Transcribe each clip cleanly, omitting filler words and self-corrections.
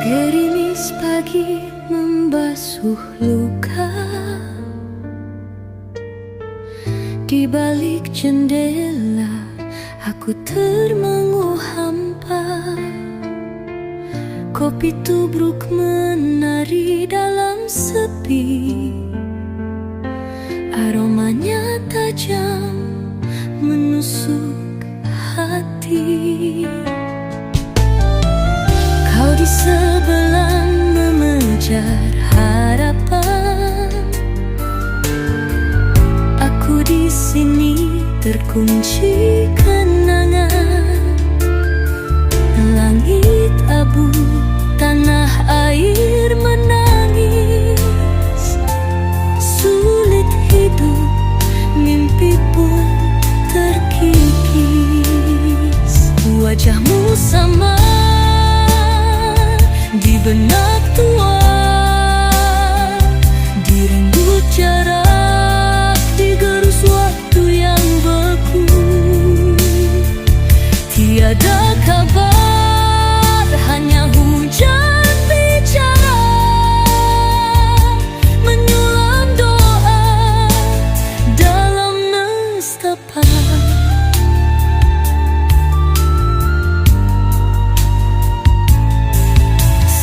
Gerimis pagi membasuh luka. Di balik jendela aku termengu hampa. Kopi tubruk menari dalam sepi. Aromanya tajam menusuk hati. Kau di sebelah mengejar harapan. Aku di sini terkunci kenangan. Langit abu, tanah air menangis. Sulit hidup, mimpi pun terkikis. Wajahmu sama di benak tua, di rindu jarak, di gerus waktu yang beku. Tiada kabar, hanya hujan bicara, menyulam doa dalam nestapa.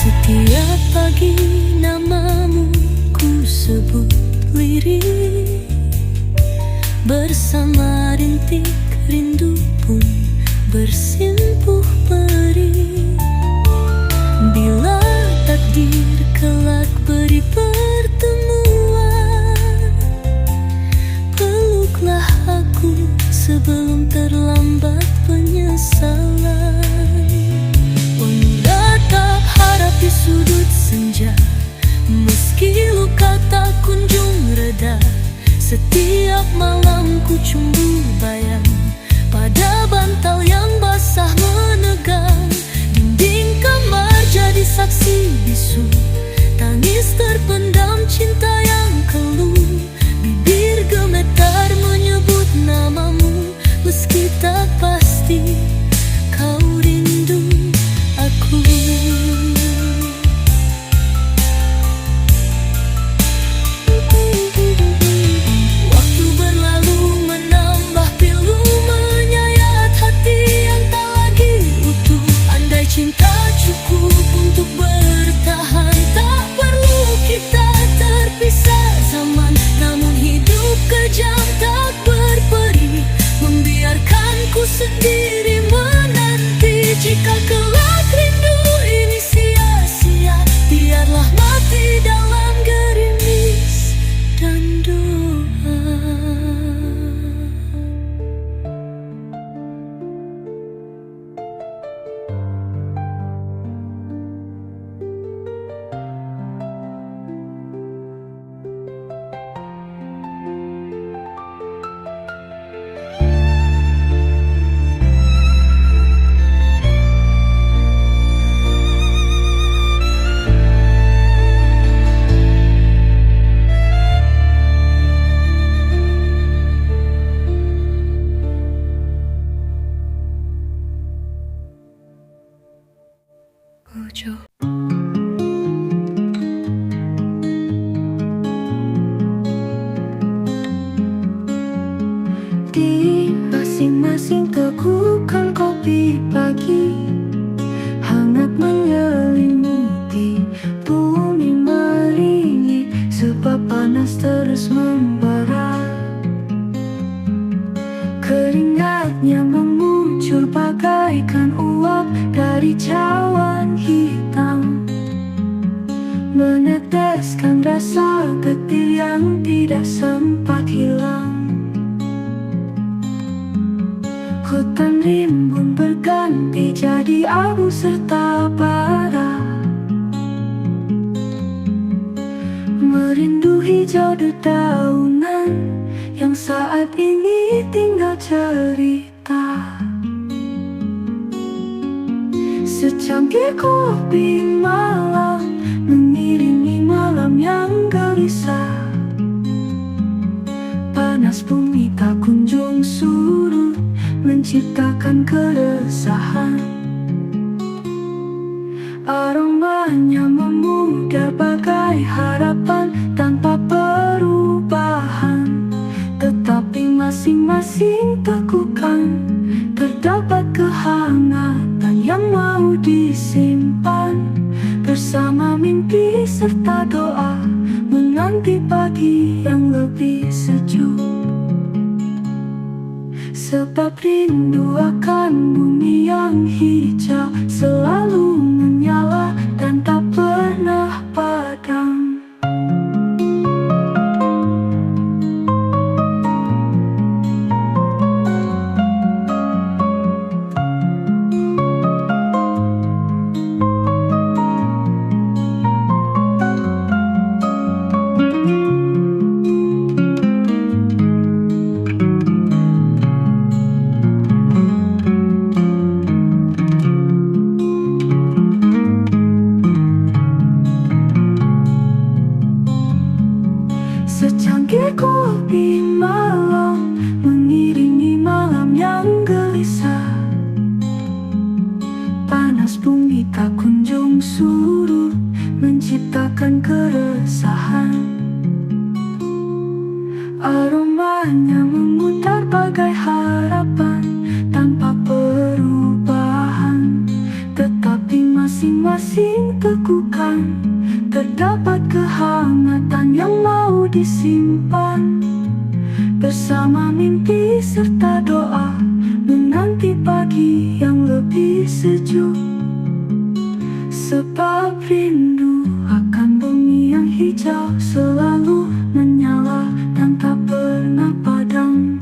Setiap pagi namamu ku sebut lirik. Bersama rintik rindu pun bersimpuh perih. Bila takdir kelak beri pertemuan, peluklah aku sebelum terlambat penyesalan. Menatap harap di sudut senja, meski luka tak kunjung reda. Setiap malam ku cumbu bayang pada bantal yang basah menegang. Dinding kamar jadi saksi bisu, tangis terpendam cinta yang keluh. Bibir gemetar menyebut namamu, meski tak pasti kau rindu aku. Waktu berlalu menambah pilu, menyayat hati yang tak lagi utuh. Andai cinta cukup untuk bertahan, tak perlu kita terpisah zaman. Namun hidup kejam tak berperi, membiarkanku sendiri menanti. Jika kelak rindu ini sia-sia, biarlah mati dalam gerimis dan doa. Ojo. Di masing-masing tegukan kopi pagi, hangat menyelimuti bumi meringit. Sebab panas terus membara, keringatnya memuncur bagaikan uap dari cawan hitam, meneteskan rasa getih yang tidak sempat hilang. Hutan rimbun berganti jadi abu serta bara, merindu hijau dedaunan yang saat ini tinggal cerita. Secangkir kopi malam mengiringi malam yang gelisah. Panas bumi tak kunjung surut, menciptakan keresahan. Aroma Aromanya memudar bagai harapan tanpa perubahan. Tetapi masing-masing tegukan terdapat kehangatan yang mau disimpan. Bersama mimpi serta doa menanti pagi yang lebih sejuk. Sebab rindu akan bumi yang hijau selalu menyala dan tak pernah padam. Secangkir kopi malam mengiringi malam yang gelisah. Panas bumi tak kunjung surut menciptakan keresahan. Aromanya memutar bagai harapan tanpa perubahan. Tetapi masing-masing tegukan terdapat kehangatan yang mau disimpan. Bersama mimpi serta doa menanti pagi yang lebih sejuk. Sebab rindu akan bumi yang hijau selalu menyala dan tak pernah padam.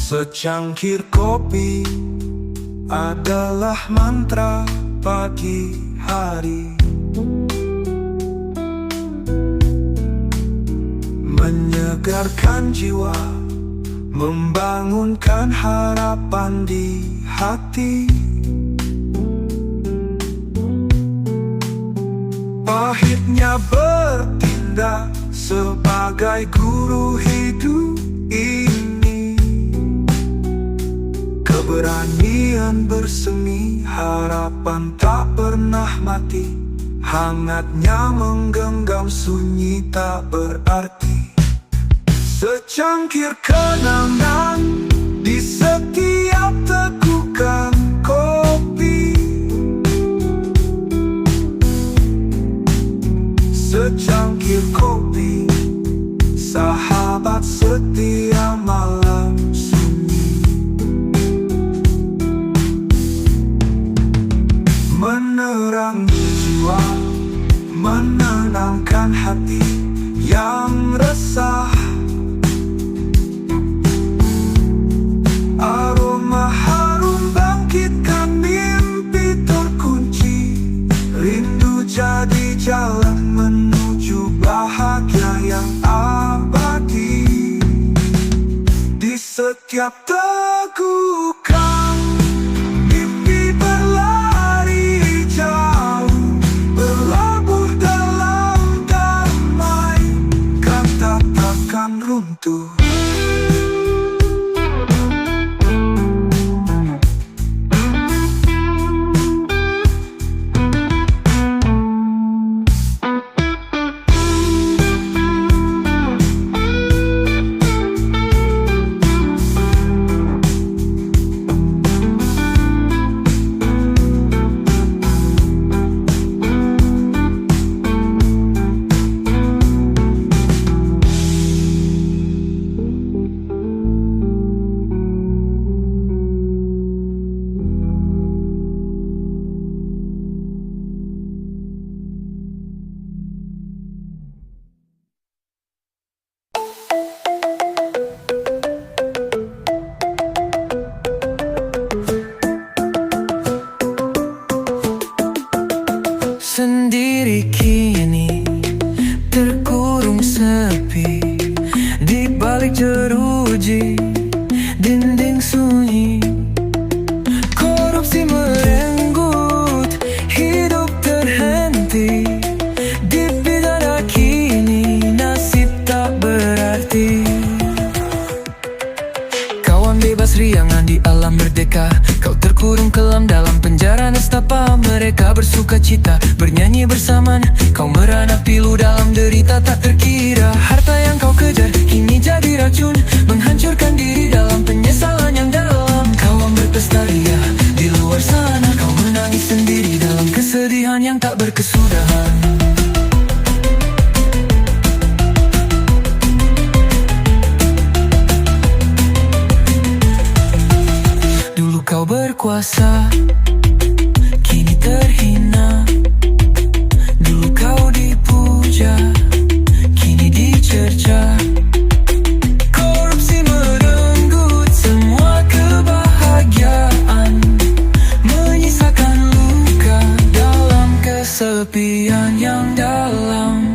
Secangkir kopi adalah mantra pagi hari, menyegarkan jiwa, membangunkan harapan di hati. Pahitnya bertindak sebagai guru hidup ini. Keberanian bersemi, harapan tak pernah mati. Hangatnya menggenggam sunyi tak berarti. Secangkir kenangan di setiap tegukan kopi. Secangkir kopi, sahabat setia malam sunyi. Menerangi jiwa, menenangkan hati yang resah. Aroma harum bangkitkan mimpi terkunci. Rindu jadi jalan menuju bahagia yang abadi. Di setiap tegukan mimpi berlari jauh, berlabuh dalam damai. Kata takkan runtuh. terkurung kelam dalam penjara nestapa. Mereka bersuka cita, bernyanyi bersamanya. Kau merana pilu dalam derita tak terkira. Harta yang kau kejar kini jadi racun, menghancurkan diri dalam penyesalan yang dalam. Kau berpesta ria di luar sana, kau menangis sendiri dalam kesedihan yang tak berkesudahan. Dulu kau berkuasa, kini terhina. Dulu kau dipuja, kini dicerca. Korupsi merenggut semua kebahagiaan, menyisakan luka dalam kesepian yang dalam.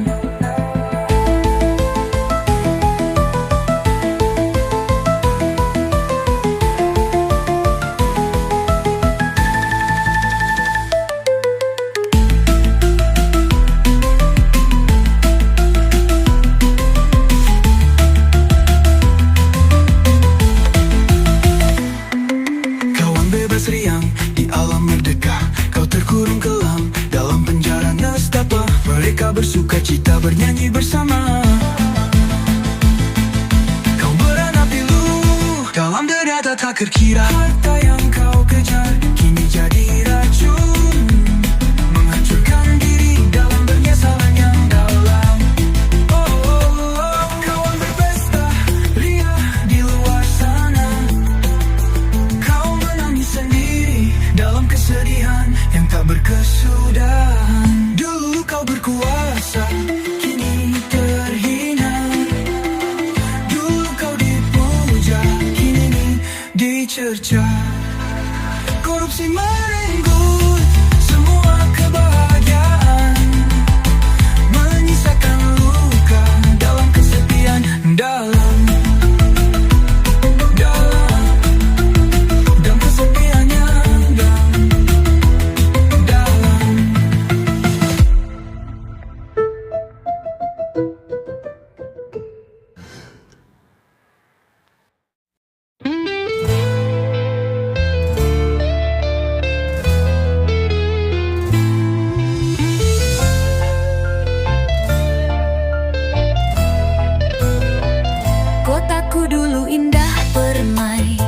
Bebas riang di alam merdeka, kau terkurung kelam dalam penjara nestapa. Mereka bersuka cita, bernyanyi bersama. Kau merana pilu dalam derita tak terkira. Harta yang kau kejar kini jadi racun, menghancurkan diri dalam penyesalan yang dalam. Oh, oh, oh. Kawan berpesta ria di luar sana, kau menangis sendiri dalam kesedihan yang tak berkesudahan. Dulu kau berkuasa, kini terhina. Dulu kau dipuja, kini dicerca. Korupsi merenggut semua kebahagiaan, menyisakan luka dalam kesepian dalam. Dan kesepian yang dalam. Kotaku dulu indah permai,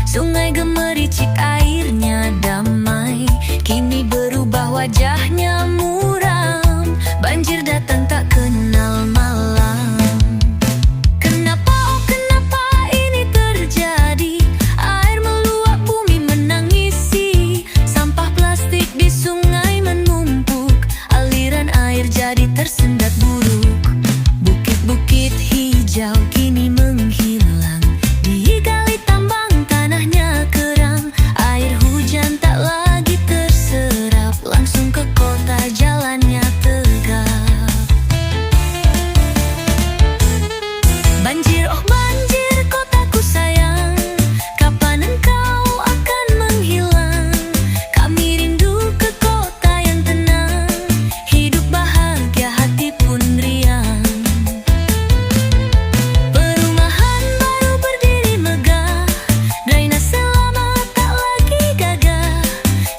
sungai gemericik airnya damai. Kini berubah wajahnya muram, banjir datang tak kenal malam. Kenapa, oh kenapa ini terjadi? Air meluap, bumi menangisi. Sampah plastik di sungai menumpuk, aliran air jadi tersendat buruk. Bukit-bukit hijau kini menghilang, digali tambang tanahnya kerang. Air hujan tak lagi terserap, langsung ke kota jalannya tegap. Banjir, oh banjir kotaku sayang, kapan engkau akan menghilang? Kami rindu ke kota yang tenang, hidup bahagia hati pun riang. Perumahan baru berdiri megah, drainase lama tak lagi gagah.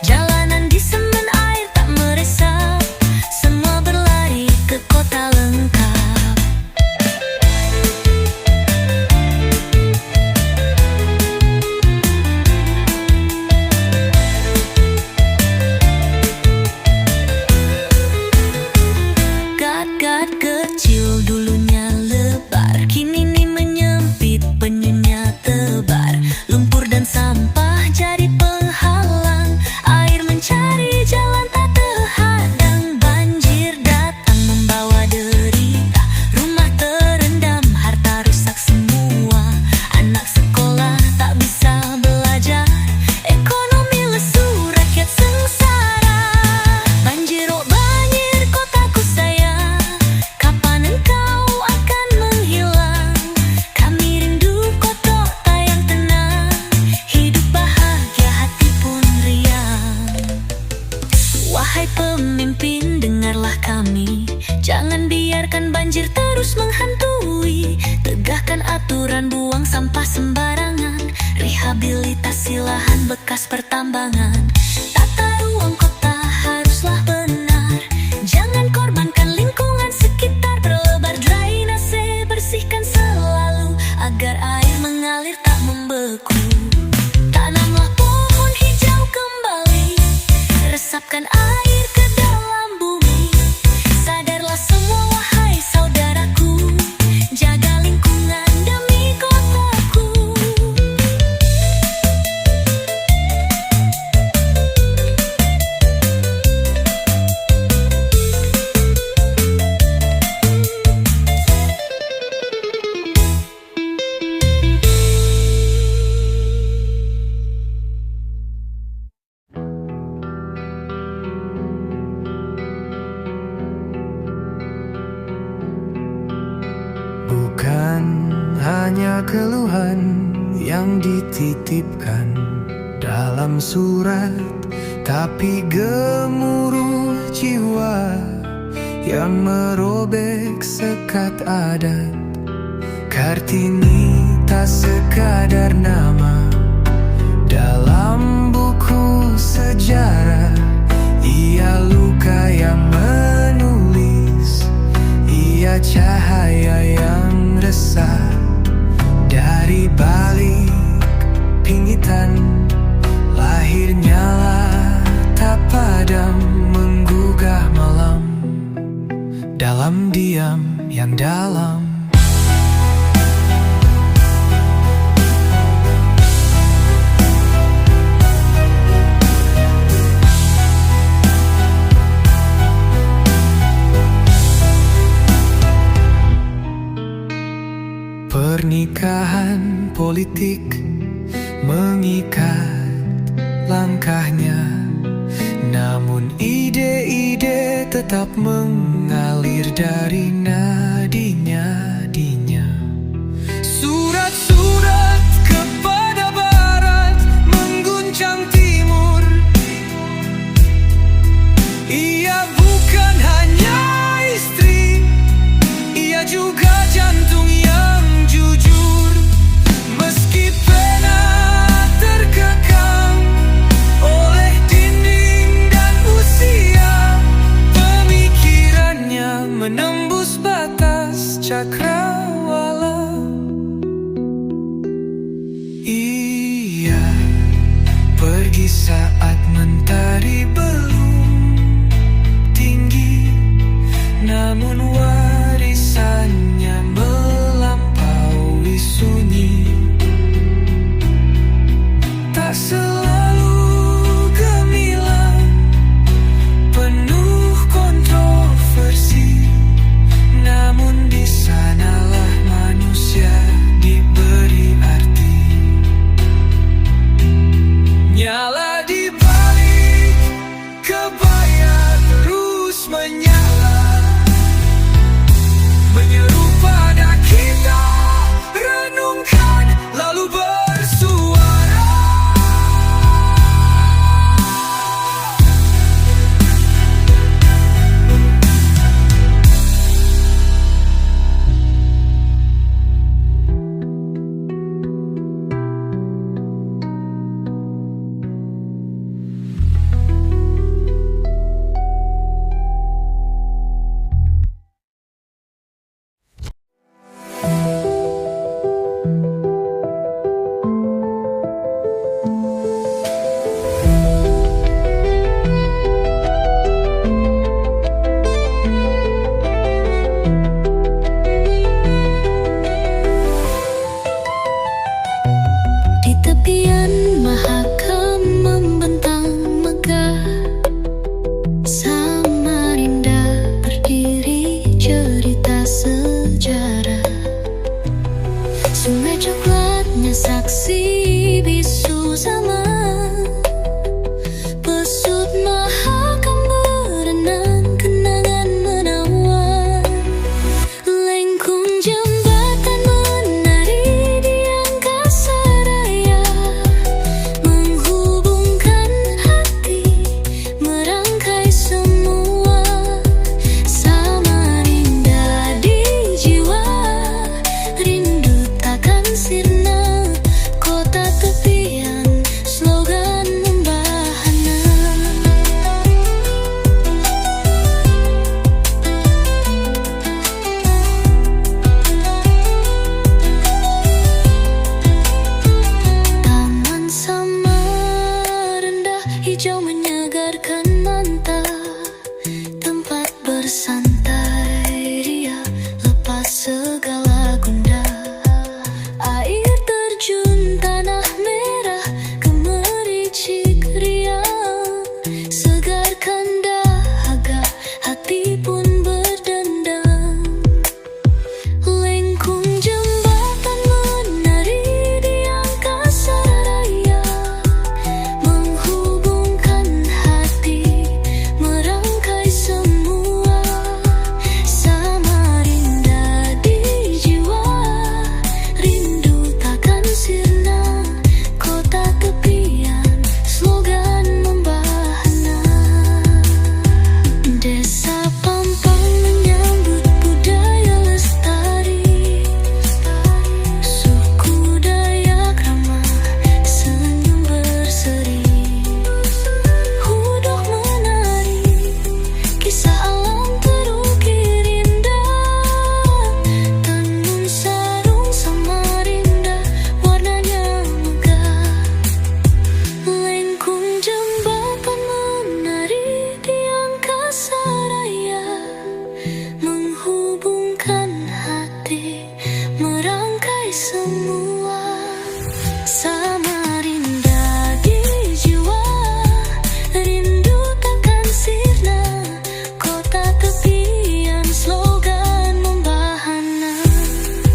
Jalanan di semen air tak meresap, semua berlari ke kota lengkap. Gat-gat kecil dulunya lebar, kini nih menyempit, penyunya tebar. Lumpur dan sampah jadi penghalang, air mencari jalan tak terhadang. Banjir datang membawa derita, rumah terendam, harta rusak semua. Anak sekolah tak bisa belajar, ekonomi lesu, rakyat sengsara. Banjir, oh banjir kotaku sayang, kapan engkau akan menghilang? Kami rindu kota yang tenang, hidup bahagia hati pun riang. Wahai pemimpin, dengarlah kami, jangan biarkan banjir terus menghantui. Tegakkan aturan buang sampah sembarangan, rehabilitasi lahan bekas bekas pertambangan. Tata ruang kota haruslah benar, jangan korbankan lingkungan sekitar. Perlebar drainase, bersihkan selalu agar air mengalir tak membeku. Tanamlah pohon hijau kembali, resapkan air ke dalam bumi. Sadarlah semua wahai saudaraku, jaga lingkungan demi kotaku. Bukan hanya keluhan yang dititipkan dalam surat, tapi gemuruh jiwa yang merobek sekat adat. Kartini tak sekadar nama dalam buku sejarah, ia luka yang menulis, ia cahaya yang resah. Dari balik pingitan lahir nyala tak padam, menggugah malam dalam diam yang dalam. Pernikahan politik mengikat langkahnya, namun ide-ide tetap mengalir dari nadinya. Surat-surat kepada barat mengguncang timur. Ia bukan hanya istri, ia juga jantung yang jujur. Meski pena terkekang oleh dinding dan usia, pemikirannya menembus batas. hijau menyegarkan mata, tempat bersantai ria, lepas segala gundah. Air terjun tanah merah, gemericik riang, segarkan dahaga, hati pun berdendang. Lengkung jembatan menari di angkasa raya, menghubungkan hati, merangkai semua. Samarinda di jiwa, rindu takkan sirna, kota tepian, slogan membahana. Desa Pampang menyambut budaya lestari, suku Dayak ramah, senyum berseri. Hudok menari, kisah alam terukir indah. Tenun sarung Samarinda, warnanya megah. Lengkung jembatan menari di angkasa raya, menghubungkan hati, merangkai semua. Samarinda di jiwa, rindu takkan sirna, kota tepian, slogan membahana.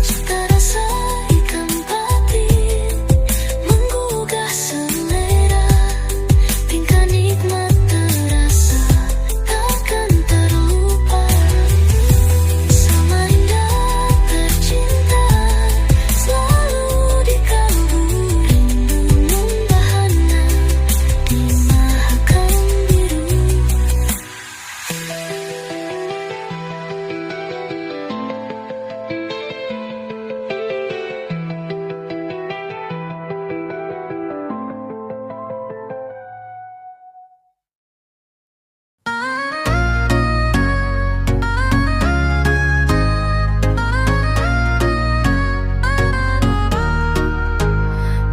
Cita rasa ikan batin, menggugah selera, tingkah nikmat terasa, takkan terlupa. Samarinda tercinta, selalu di kalbu, rindu membahana di mahakam biru.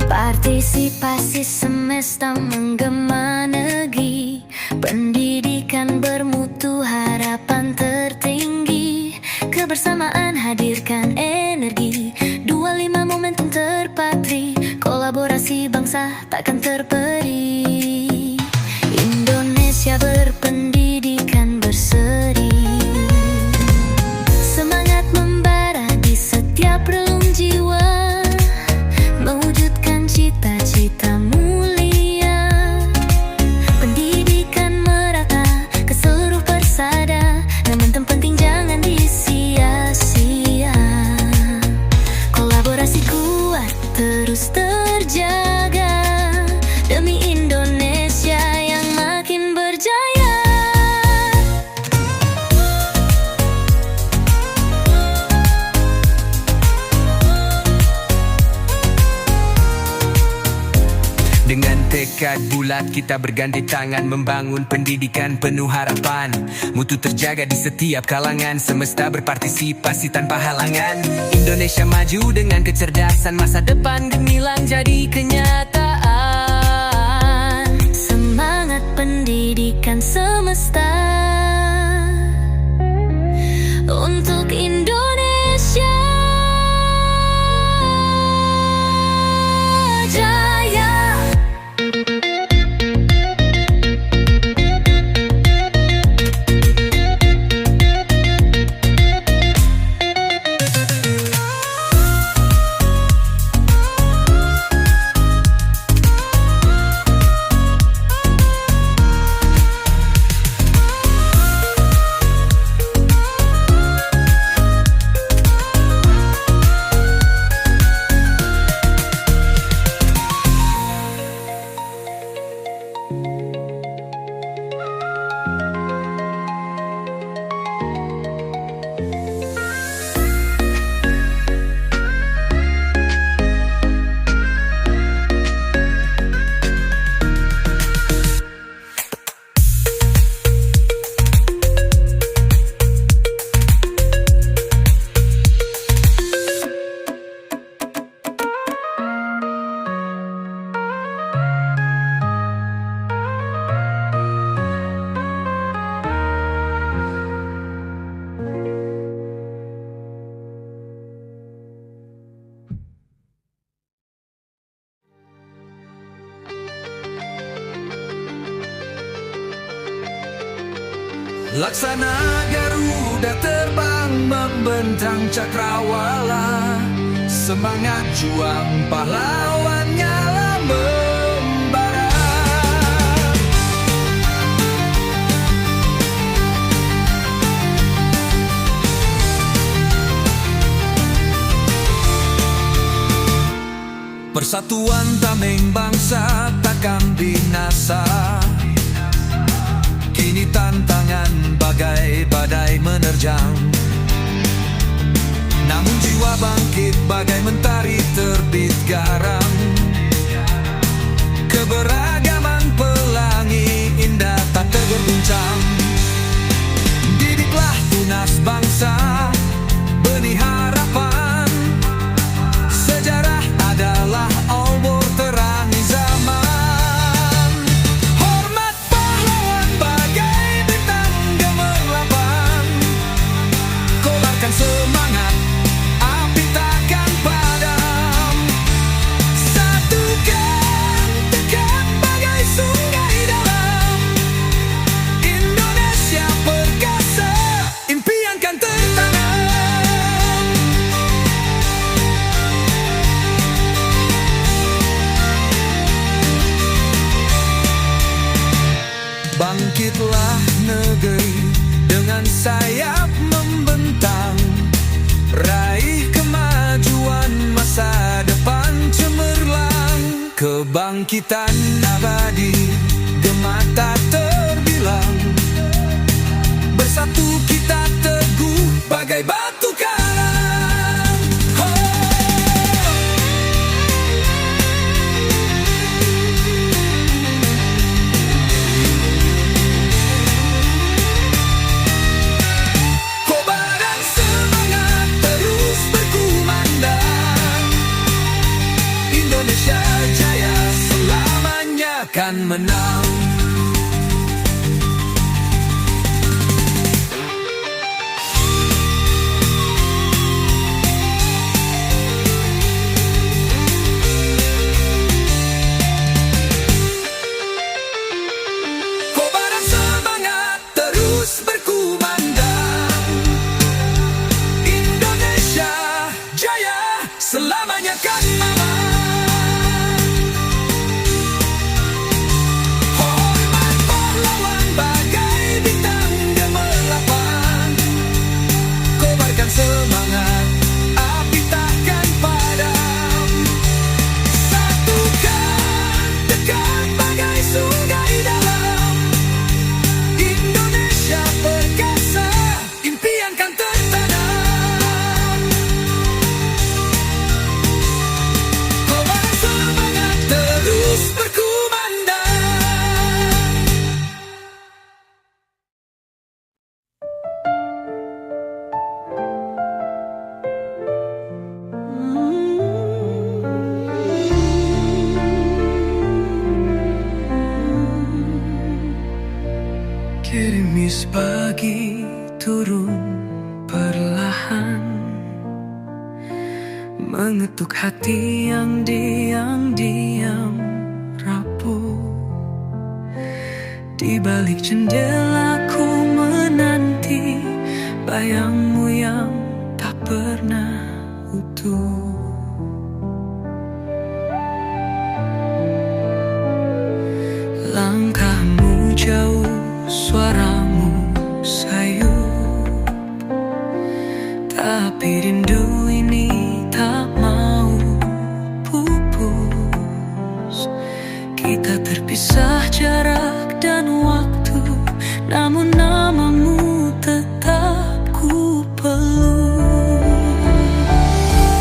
Partisipasi semesta menggema negeri, pendidikan bermutu harapan tertinggi, kebersamaan hadirkan energi, 25 momentum terpatri, kolaborasi bangsa takkan terperi. Indonesia berpendidikan berseri, semangat membara di setiap relung jiwa, mewujudkan cita-cita mulia. Pendidikan merata ke seluruh persada, namun terpenting jangan disia-sia. Kolaborasi kuat terus terjaga, demi Indonesia yang makin berjaya. Dengan tekad bulat kita berganti tangan, membangun pendidikan penuh harapan, mutu terjaga di setiap kalangan, semesta berpartisipasi tanpa halangan. Indonesia maju dengan kecerdasan, masa depan gemilang jadi kenyataan. Semangat pendidikan semesta untuk Indonesia jaya. Laksana Garuda terbang membentang cakrawala, semangat juang pahlawan nyala membara. Persatuan tameng bangsa takkan binasa. Kini tantangan bagai badai menerjang, namun jiwa bangkit bagai mentari terbit garang. Keberagaman pelangi indah tak terguncang. Didiklah tunas bangsa, benih harapan. Sejarah adalah obor terangi zaman. Hormat pahlawan bagai bintang gemerlapan. Kobarkan semangat, api takkan padam. Satukan tekad bagai sungai dalam. Indonesia perkasa, impian kan tertanam. Bangkitlah negeri dengan sayap membentang, raih kemajuan masa depan cemerlang. Kebangkitan abadi, gema tak terbilang. Bersatu kita teguh bagai batu karang. Kobaran semangat terus berkumandang. Indonesia jaya, selamanya kan menang. Kobaran semangat terus berkumandang. Indonesia jaya, selamanya kan aman. Hormat pahlawan bagai bintang gemerlapan. Kobarkan semangat, api takkan padam. Satukan tekad bagai sungai dalam. Indonesia perkasa, impian kan tertanam. Kobaran semangat terus berkumandang. Gerimis pagi turun perlahan, mengetuk hati yang diam-diam rapuh. Di balik jendelaku menanti bayangmu yang tak pernah utuh. Langkahmu jauh, suaramu sayu, tapi rindu ini tak mau pupus. Kita terpisah jarak dan waktu, namun namamu tetap ku peluk.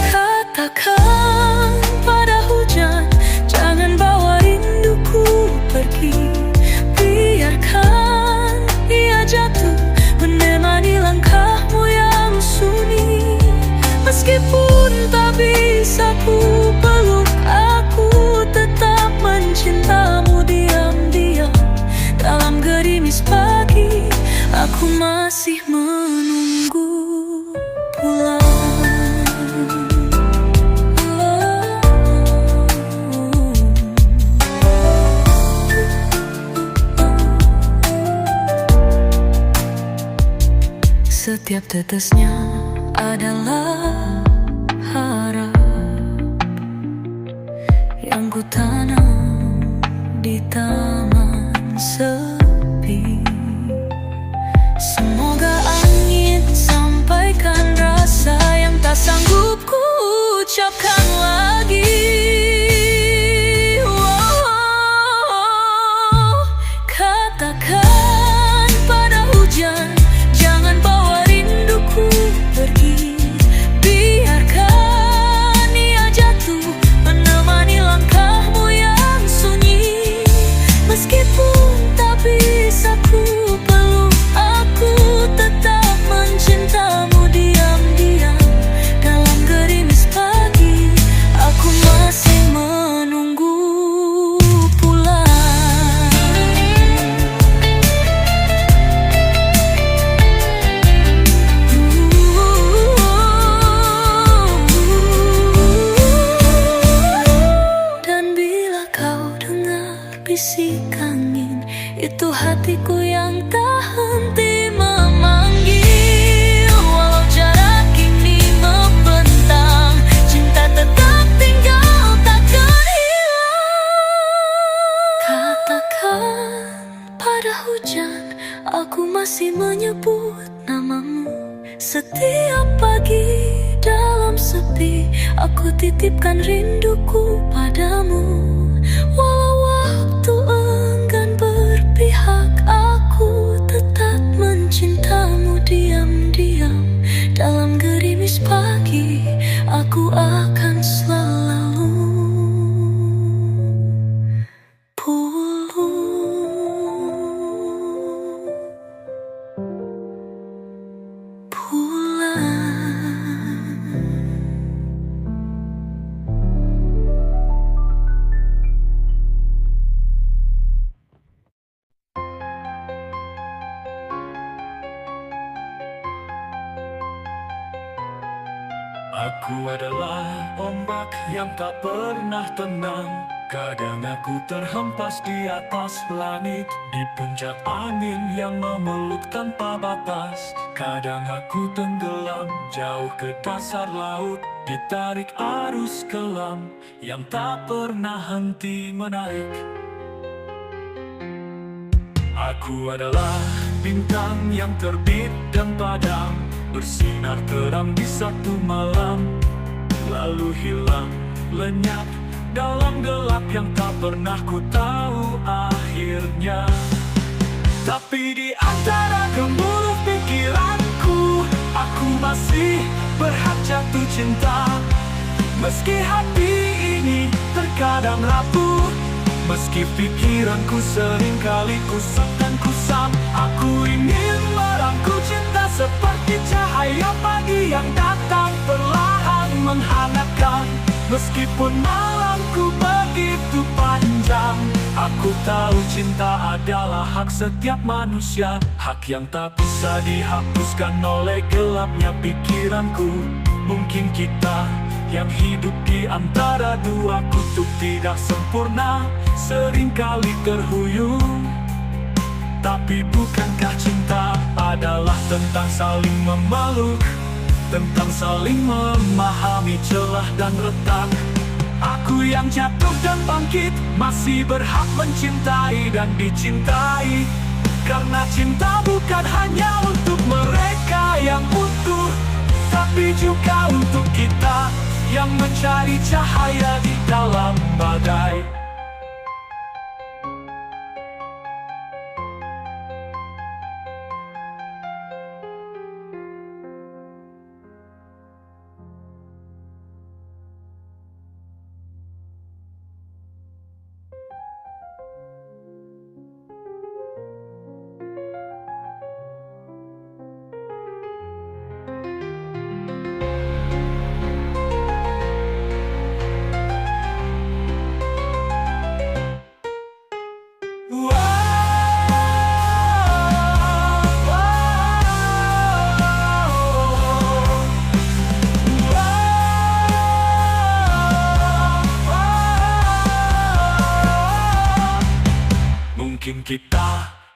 Katakan pada hujan, jangan bawa rinduku pergi. Biarkan ia jatuh menemani langkahmu yang sunyi. Meskipun tak bisa ku peluk, aku tetap mencintamu diam-diam dalam gerimis pagi. Setiap tetesnya adalah harap yang ku tanam di taman sepi. Semoga angin sampaikan rasa yang tak sanggup ku ucapkan lagi. Katakan pada hujan, jangan bawa rinduku pergi. Biarkan ia jatuh menemani langkahmu yang sunyi. Meskipun tak bisa ku peluk, aku tetap mencintamu diam-diam. Dalam gerimis pagi, aku masih menunggu pulang. Dan bila kau dengar bisik angin, itu hatiku yang tak henti memanggil. Walau jarak kini membentang, cinta tetap tinggal takkan hilang. Katakan pada hujan, aku masih menyebut namamu. Setiap pagi dalam sepi, aku titipkan rinduku padamu. Walau waktu enggan berpihak, aku tetap mencintamu diam-diam. Dalam gerimis pagi, aku akan selalu Aku adalah ombak yang tak pernah tenang. Kadang aku terhempas di atas langit, di puncak angin yang memeluk tanpa batas. Kadang aku tenggelam jauh ke dasar laut, ditarik arus kelam yang tak pernah henti menarik. Aku adalah bintang yang terbit dan padam, bersinar terang di satu malam, lalu hilang lenyap dalam gelap yang tak pernah ku tahu akhirnya. Tapi di antara gemuruh pikiranku, aku masih berhak jatuh cinta. Meski hati ini terkadang rapuh, meski pikiranku seringkali kusut dan kusam, aku ingin merangkul cinta seperti cahaya pagi yang datang perlahan menghangatkan. Meskipun malamku begitu panjang, aku tahu cinta adalah hak setiap manusia, hak yang tak bisa dihapuskan oleh gelapnya pikiranku. Mungkin kita yang hidup di antara dua kutub tidak sempurna, seringkali terhuyung. Tapi bukankah cinta adalah tentang saling memeluk, tentang saling memahami celah dan retak? Aku yang jatuh dan bangkit masih berhak mencintai dan dicintai, karena cinta bukan hanya untuk mereka yang utuh, tapi juga untuk kita yang mencari cahaya di dalam badai.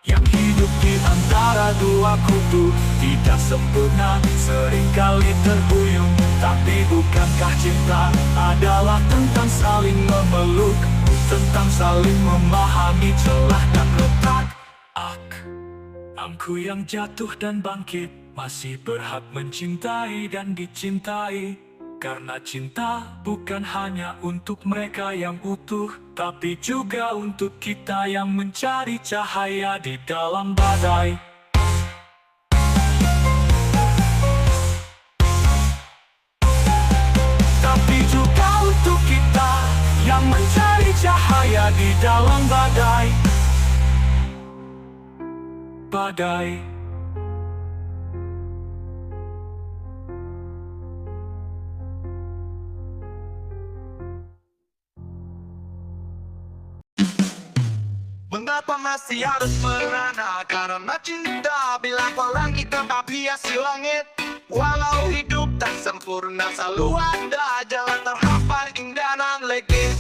yang hidup di antara dua kutub tidak sempurna, seringkali terbuyung. Tapi bukankah cinta adalah tentang saling memeluk, tentang saling memahami celah dan retak? Aku yang jatuh dan bangkit masih berhak mencintai dan dicintai, karena cinta bukan hanya untuk mereka yang utuh, tapi juga untuk kita yang mencari cahaya di dalam badai. Tapi juga untuk kita yang mencari cahaya di dalam badai. Mengapa masih harus merana? Karena cinta bila pelangi tetap hiasi langit. Walau hidup tak sempurna, selalu ada jalan terhafal indah dan legit.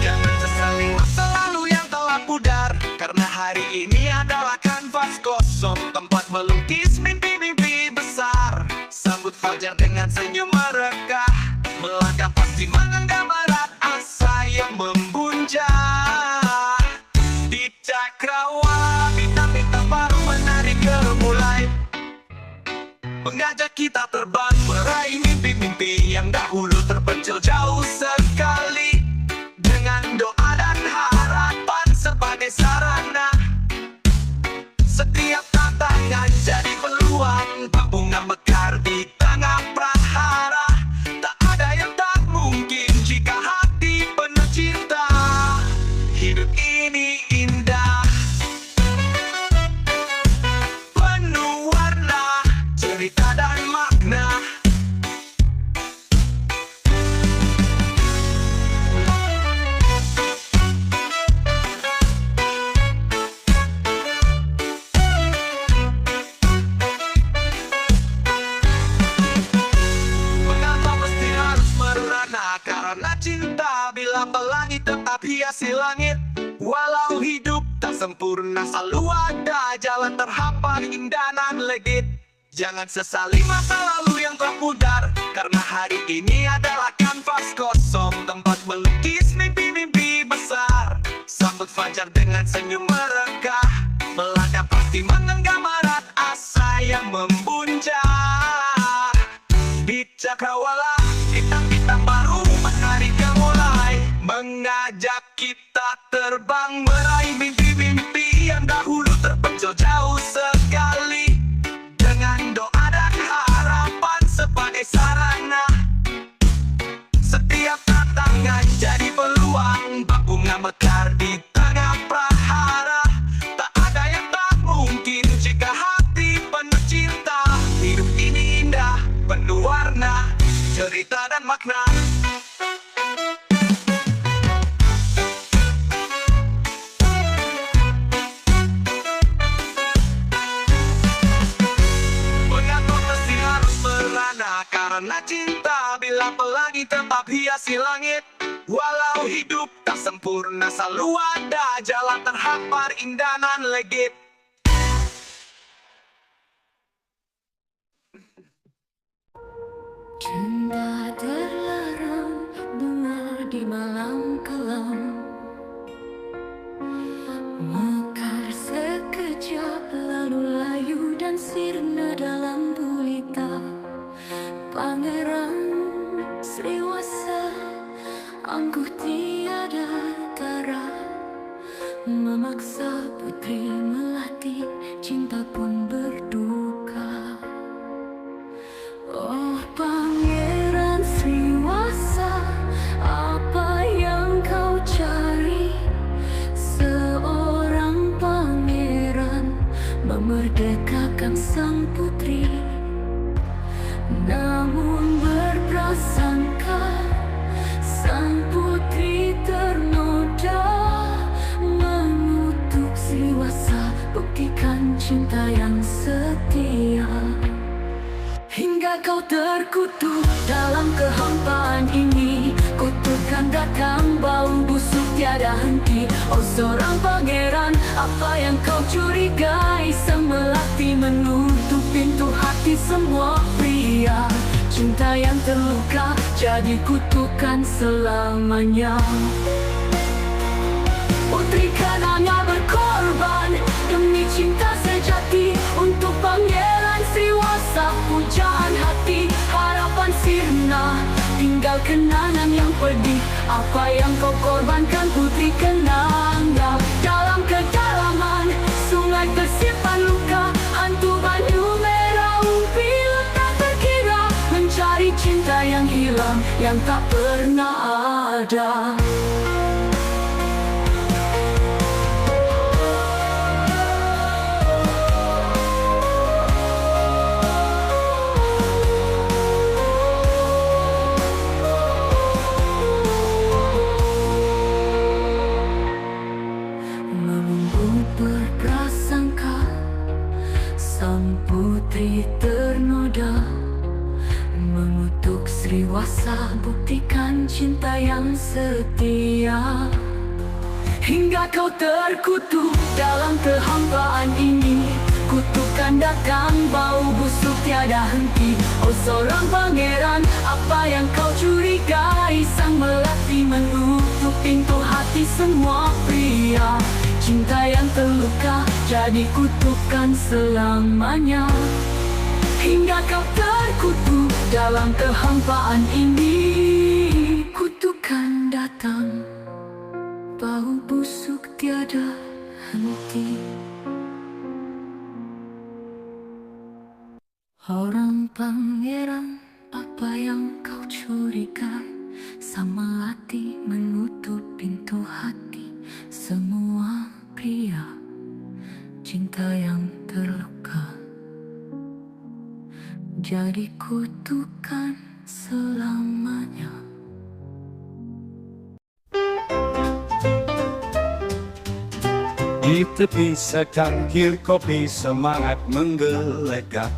Jangan sesali masa lalu yang telah pudar, karena hari ini adalah kanvas kosong, tempat melukis mimpi-mimpi besar. Sambut fajar dengan senyum merekah, melangkah pasti mengenggam erat asa yang membunja. Di cakrawala bintang-bintang baru menari gemulai, mengajak kita terbang meraih mimpi-mimpi yang dahulu terpencil jauh sekali. Dengan doa dan harapan sebagai sarana, setiap tantangan jadi peluang. Bunga mekar di tengah prahara, tak ada yang tak mungkin jika hati penuh cinta. Hidup ini indah, penuh warna, cerita dan makna. Mengapa mesti harus merana? Karena cinta bila pelangi tetap hiasi langit. Walau hidup tak sempurna, selalu ada jalan terhampar indah dan legit. Jangan sesali masa lalu yang telah pudar, karena hari ini adalah kanvas kosong, tempat melukis mimpi-mimpi besar. Sambut fajar dengan senyum merekah, melangkah pasti mengenggam erat asa yang membunja. Di cakrawala bintang-bintang baru menari gemulai, mengajak kita terbang meraih mimpi-mimpi yang dahulu terpencil jauh sekali. Dengan doa dan harapan sebagai sarana, setiap tantangan jadi peluang. Bak bunga mekar di tengah prahara, tak ada yang tak mungkin jika hati penuh cinta. Hidup ini indah, penuh warna, cerita dan makna. Mengapa mesti harus merana? Karena cinta bila pelangi tetap hiasi langit. Walau hidup tak sempurna, selalu ada jalan terhampar indah dan legit. Cinta terlarang, bunga di malam kelam, mekar sekejap lalu layu dan sirna dalam gulita. Pangeran Sriwasa, angkuh tiada tara, memaksa putri melahirkan. Hingga kau terkutuk dalam kehampaan ini. Kutukan datang, bau busuk tiada henti. Oh seorang pangeran, apa yang kau curigai? Sang melati menutup pintu hati semua pria. Cinta yang terluka jadi kutukan selamanya. Putri kanannya berkorban demi cinta sejati. Untuk pangeran Sriwasa pujaan hati. Harapan sirna, tinggal kenangan yang pedih. Apa yang kau korbankan putri kenanga? Dalam kedalaman sungai tersimpan luka. Hantu Banyu Merah umpi tak terkira. Mencari cinta yang hilang, yang tak pernah ada. Berprasangka sang putri ternoda. Mengutuk Sriwasa, buktikan cinta yang setia. Hingga kau terkutuk dalam kehampaan ini. Kutukan datang, bau busuk tiada henti. Oh seorang pangeran, apa yang kau curigai? Sang melati menutup pintu hati semua pria. Cinta yang terluka jadi kutukan selamanya. Hingga kau terkutuk dalam kehampaan ini. Kutukan datang, bau busuk tiada henti. Orang pangeran, apa yang kau curigai? Sang melati menutup pintu hati semua pria. Cinta yang terluka jadi kutukan selamanya. Di tepi secangkir kopi semangat menggelegar.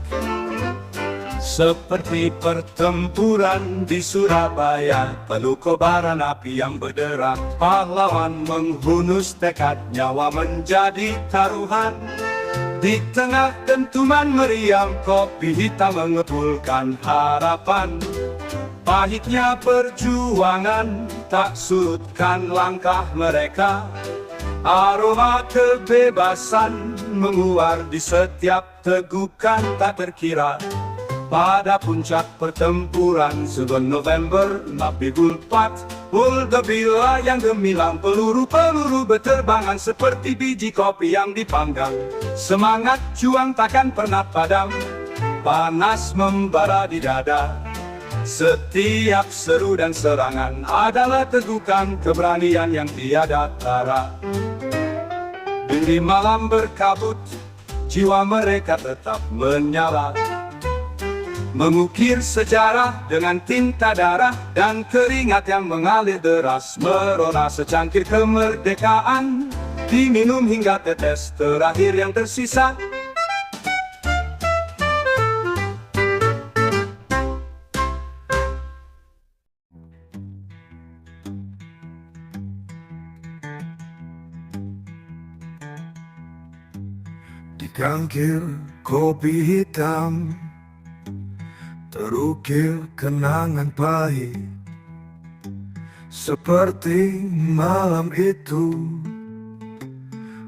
Seperti pertempuran di Surabaya, penuh kobaran api yang berderak. Pahlawan menghunus tekad, nyawa menjadi taruhan. Di tengah dentuman meriam, kopi hitam mengepulkan harapan. Pahitnya perjuangan tak surutkan langkah mereka. Aroma kebebasan menguar di setiap tegukan tak terkira. Pada puncak pertempuran 9 November 1944, Buldebila yang gemilang, peluru-peluru berterbangan seperti biji kopi yang dipanggang. Semangat juang takkan pernah padam, panas membara di dada. Setiap seru dan serangan adalah tegukan keberanian yang tiada tara. Di malam berkabut, jiwa mereka tetap menyala. Mengukir sejarah dengan tinta darah dan keringat yang mengalir deras. Merona secangkir kemerdekaan, diminum hingga tetes terakhir yang tersisa. Di cangkir kopi hitam terukir kenangan pahit. Seperti malam itu,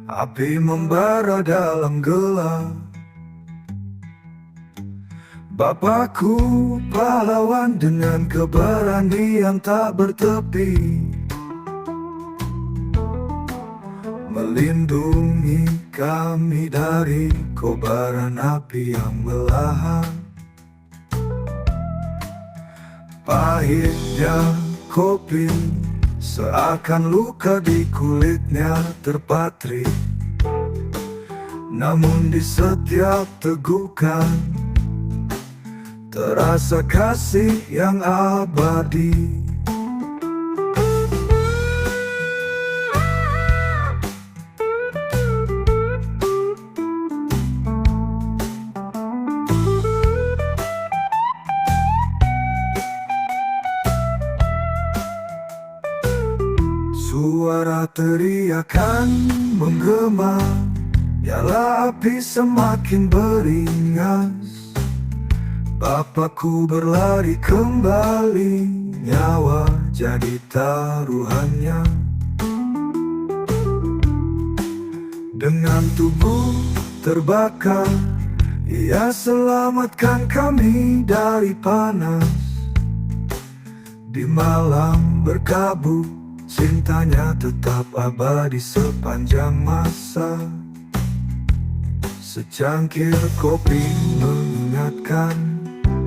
api membara dalam gelap. Bapakku pahlawan dengan keberanian tak bertepi, melindungi kami dari kobaran api yang melahap. Pahitnya kopi seakan luka di kulitnya terpatri. Namun di setiap tegukan terasa kasih yang abadi. Suara teriakan menggema, nyala api semakin beringas. Bapakku berlari kembali, nyawa jadi taruhannya. Dengan tubuh terbakar, ia selamatkan kami dari panas. Di malam berkabut, cintanya tetap abadi sepanjang masa. Secangkir kopi mengingatkan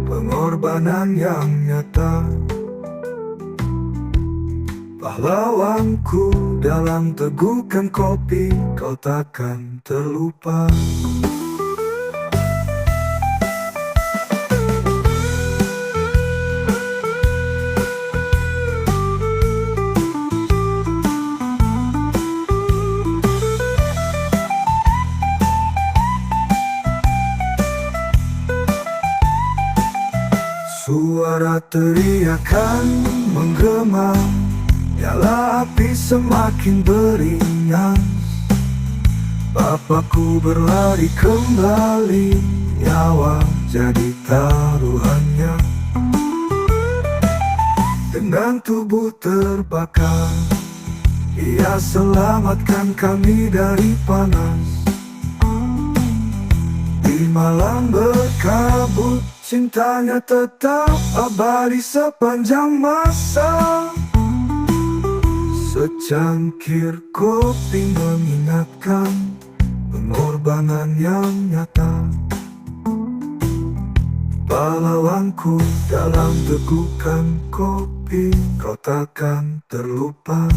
pengorbanan yang nyata. Pahlawanku dalam tegukan kopi, kau takkan terlupa. Suara teriakan menggema, nyala api semakin beringas. Bapakku berlari kembali, nyawa jadi taruhannya. Dengan tubuh terbakar, ia selamatkan kami dari panas. Di malam berkabut, cintanya tetap abadi sepanjang masa. Secangkir kopi mengingatkan pengorbanan yang nyata. Pahlawanku dalam tegukan kopi, kau takkan terlupa.